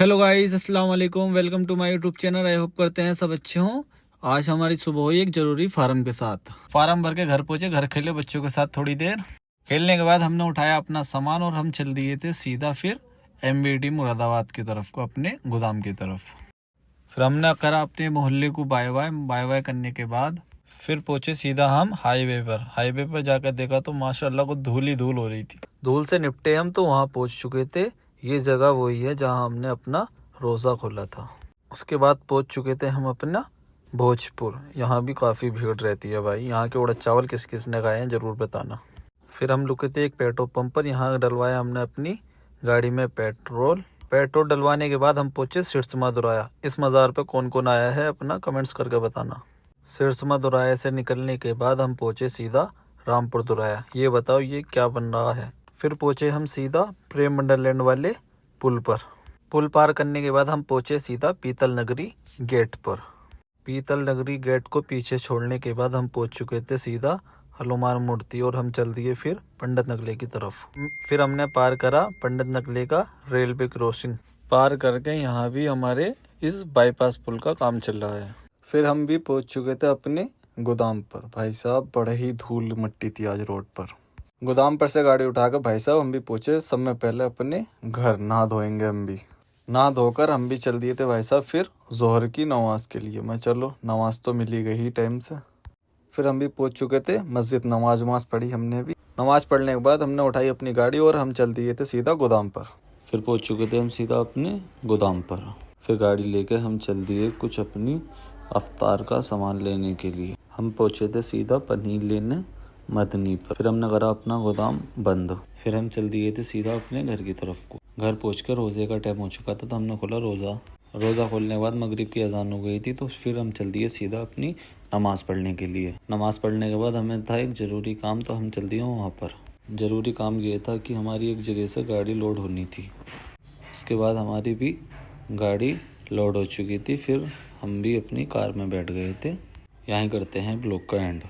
Hello guys, अस्सलाम वालेकुम। Welcome to my YouTube channel. I hope करते हैं सब अच्छे हों। आज हमारी सुबह हुई एक जरूरी फार्म के साथ। फार्म भर के घर पहुंचे, घर खेले बच्चों के साथ थोड़ी देर। खेलने के बाद हमने उठाया अपना सामान और हम चल दिए थे सीधा फिर MBD मुरादाबाद की तरफ को, अपने गोदाम की तरफ। फिर हमने करा अपने मोहल्ले को बाय बाय करने के बाद फिर पहुंचे सीधा हम हाईवे पर जाकर देखा तो माशाल्लाह को धूल ही धूल हो रही थी। धूल से निपटे हम तो वहाँ पहुंच चुके थे। ये जगह वही है जहाँ हमने अपना रोज़ा खोला था। उसके बाद पहुंच चुके थे हम अपना भोजपुर। यहाँ भी काफ़ी भीड़ रहती है भाई। यहाँ के उड़द चावल किस किस ने खाए हैं ज़रूर बताना। फिर हम रुके थे एक पेट्रोल पंप पर। यहाँ डलवाया हमने अपनी गाड़ी में पेट्रोल डलवाने के बाद हम पहुंचे सिरसमा दुराया। इस मज़ार पे कौन कौन आया है अपना कमेंट्स करके बताना। सिरसमा दुराया से निकलने के बाद हम पहुंचे सीधा रामपुर दुराया। ये बताओ ये क्या बन रहा है। फिर पहुंचे हम सीधा प्रेम वंडरलैंड वाले पुल पर। पुल पार करने के बाद हम पहुंचे सीधा पीतल नगरी गेट पर। पीतल नगरी गेट को पीछे छोड़ने के बाद हम पहुंच चुके थे सीधा हनुमान मूर्ति और हम चल दिए फिर पंडित नगले की तरफ। फिर हमने पार करा पंडित नगले का रेलवे क्रॉसिंग। पार करके यहाँ भी हमारे इस बाईपास पुल का काम चल रहा है। फिर हम भी पहुंच चुके थे अपने गोदाम पर। भाई साहब बड़े ही धूल मिट्टी थी आज रोड पर। गोदाम पर से गाड़ी उठाकर भाई साहब हम भी पहुंचे समय पहले अपने घर। नहा धोएंगे हम भी। नहा धोकर हम भी चल दिए थे भाई साहब फिर जोहर की नमाज के लिए। मैं चलो नमाज तो मिली गई टाइम से। फिर हम भी पहुंच चुके थे मस्जिद। नमाज पढ़ी हमने भी। नमाज पढ़ने के बाद हमने उठाई अपनी गाड़ी और हम चल दिए थे सीधा गोदाम पर। फिर पहुंच चुके थे हम सीधा अपने गोदाम पर। फिर गाड़ी लेके हम चल दिए कुछ अपनी अफ्तार का सामान लेने के लिए। हम पहुंचे थे सीधा पनीर लेने मदनी पर। फिर हमने करा अपना गोदाम बंद। फिर हम चल दिए थे सीधा अपने घर की तरफ को। घर पहुंचकर रोज़े का टाइम हो चुका था तो हमने खोला रोज़ा। रोज़ा खोलने के बाद मगरिब की अजान हो गई थी तो फिर हम चल दिए सीधा अपनी नमाज़ पढ़ने के लिए। नमाज़ पढ़ने के बाद हमें था एक ज़रूरी काम तो हम चल दिए वहाँ पर। ज़रूरी काम ये था कि हमारी एक जगह से गाड़ी लोड होनी थी। उसके बाद हमारी भी गाड़ी लोड हो चुकी थी। फिर हम भी अपनी कार में बैठ गए थे। यहाँ करते हैं ब्लॉग का एंड।